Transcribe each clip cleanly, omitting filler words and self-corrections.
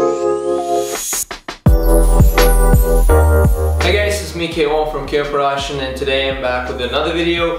Hey guys, it's me Kaiwan from Kaiwan Production, and today I'm back with another video.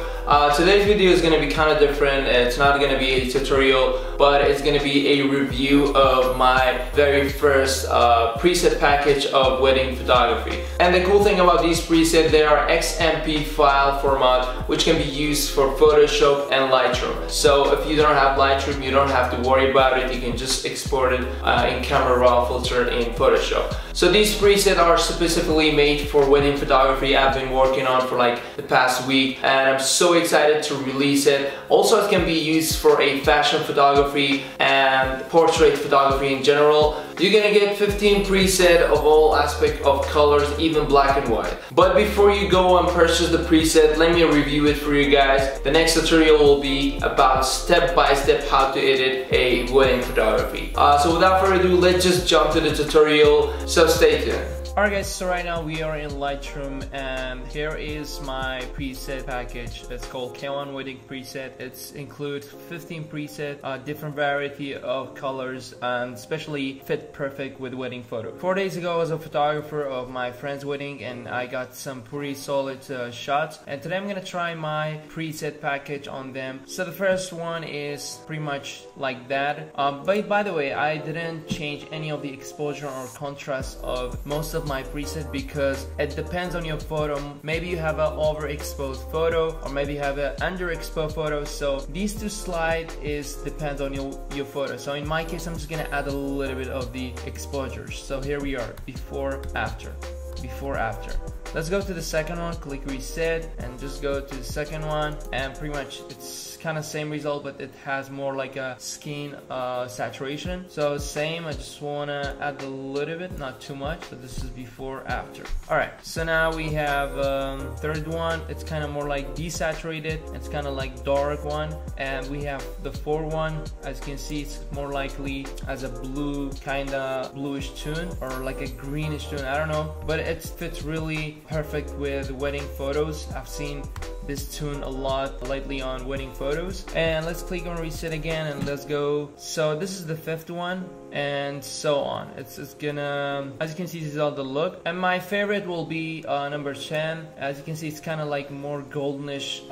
Today's video is going to be kind of different. It's not going to be a tutorial, but it's going to be a review of my very first preset package of wedding photography. And the cool thing about these presets, they are XMP file format, which can be used for Photoshop and Lightroom. So if you don't have Lightroom, you don't have to worry about it. You can just export it in Camera Raw filter in Photoshop. So these presets are specifically made for wedding photography. I've been working on for like the past week, and I'm so excited to release it. Also, it can be used for a fashion photography and portrait photography in general. You're gonna get 15 preset of all aspects of colors, even black and white. But before you go and purchase the preset, let me review it for you guys. The next tutorial will be about step-by-step how to edit a wedding photography. So without further ado, let's just jump to the tutorial, so stay tuned. Alright guys, so right now we are in Lightroom, and here is my preset package. It's called Kaiwan Wedding Preset. It includes 15 preset, different variety of colors, and especially fit perfect with wedding photo. 4 days ago I was a photographer of my friend's wedding, and I got some pretty solid shots, and today I'm gonna try my preset package on them. So the first one is pretty much like that, but by the way, I didn't change any of the exposure or contrast of most of my preset because it depends on your photo. Maybe you have an overexposed photo, or maybe you have an underexposed photo. So these two slides depends on your photo. So in my case, I'm just gonna add a little bit of the exposure. So here we are, before, after. Before, after. Let's go to the second one, click reset, and just go to the second one, and pretty much it's kind of same result, but it has more like a skin saturation. So same, I just want to add a little bit, not too much. So this is before, after. Alright, so now we have third one. It's kind of more like desaturated. It's kind of like dark one. And we have the fourth one. As you can see, it's more likely as a blue, kind of bluish tone, or like a greenish tone, I don't know, but it fits really perfect with wedding photos. I've seen this tune a lot lately on wedding photos. And let's click on reset again, and let's go. So this is the fifth one, and so on. It's gonna, as you can see, this is all the look. And my favorite will be number 10. As you can see, it's kind of like more goldenish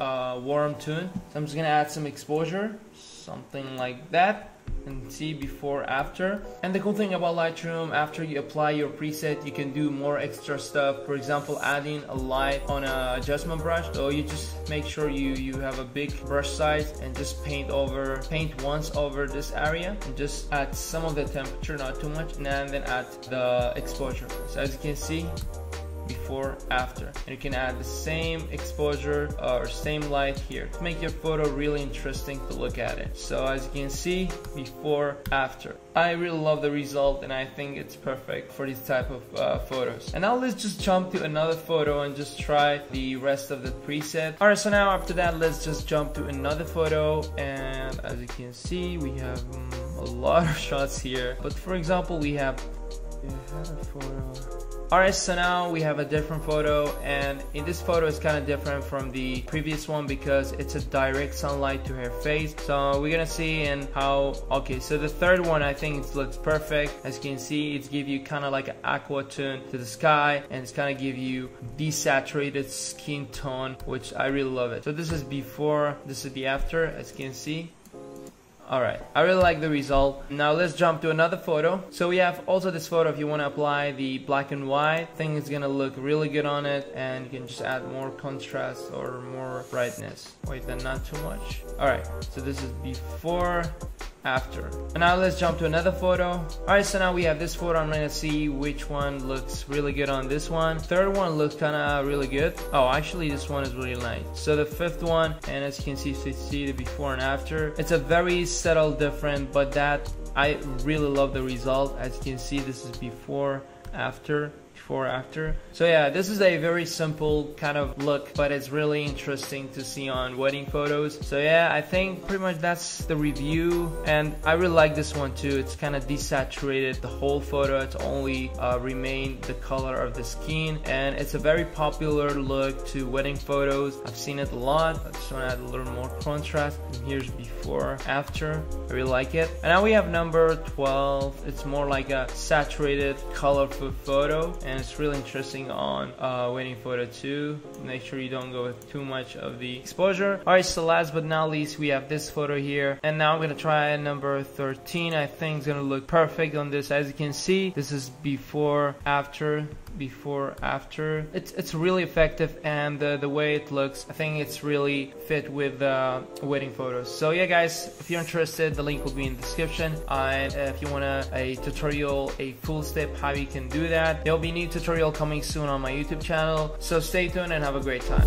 warm tone. So I'm just gonna add some exposure, something like that, and see before, after. And the cool thing about Lightroom, after you apply your preset, you can do more extra stuff. For example, adding a light on a adjustment brush. So you just make sure you have a big brush size, and just paint once over this area, and just add some of the temperature, not too much, and then add the exposure. So as you can see, before, after, and you can add the same exposure or same light here to make your photo really interesting to look at it. So as you can see, before, after. I really love the result, and I think it's perfect for these type of photos. And now let's just jump to another photo and just try the rest of the preset. Alright, so now after that, let's just jump to another photo, and as you can see, we have a lot of shots here. But for example, we had a photo. Alright, so now we have a different photo, and in this photo it's kind of different from the previous one because it's a direct sunlight to her face. So we're gonna see in how, okay, so the third one, I think it looks perfect. As you can see, it's give you kind of like an aqua tone to the sky, and it's kind of give you desaturated skin tone, which I really love it. So this is before, this is the after, as you can see. Alright, I really like the result. Now let's jump to another photo. So we have also this photo. If you want to apply the black and white, I think it's gonna look really good on it, and you can just add more contrast or more brightness. Wait, then not too much. Alright, so this is before, after. And now let's jump to another photo. Alright, so now we have this photo. I'm gonna see which one looks really good on this one. Third one looks kinda really good. Oh, actually this one is really nice. So the fifth one, and as you can see the before and after. It's a very subtle different, but that I really love the result. As you can see, this is before, after. before after. So yeah, this is a very simple kind of look, but it's really interesting to see on wedding photos. So yeah, I think pretty much that's the review, and I really like this one too. It's kind of desaturated the whole photo. It's only remained the color of the skin, and it's a very popular look to wedding photos. I've seen it a lot. I just want to add a little more contrast. And here's before after. I really like it. And now we have number 12. It's more like a saturated colorful photo, and it's really interesting on wedding photo too. Make sure you don't go with too much of the exposure. Alright, so last but not least, we have this photo here, and now I'm gonna try number 13. I think it's gonna look perfect on this. As you can see, this is before after. It's really effective, and the way it looks, I think it's really fit with wedding photos. So yeah guys, if you're interested, the link will be in the description, and if you want a tutorial, a full step how you can do that, there'll be a new tutorial coming soon on my YouTube channel. So stay tuned and have a great time.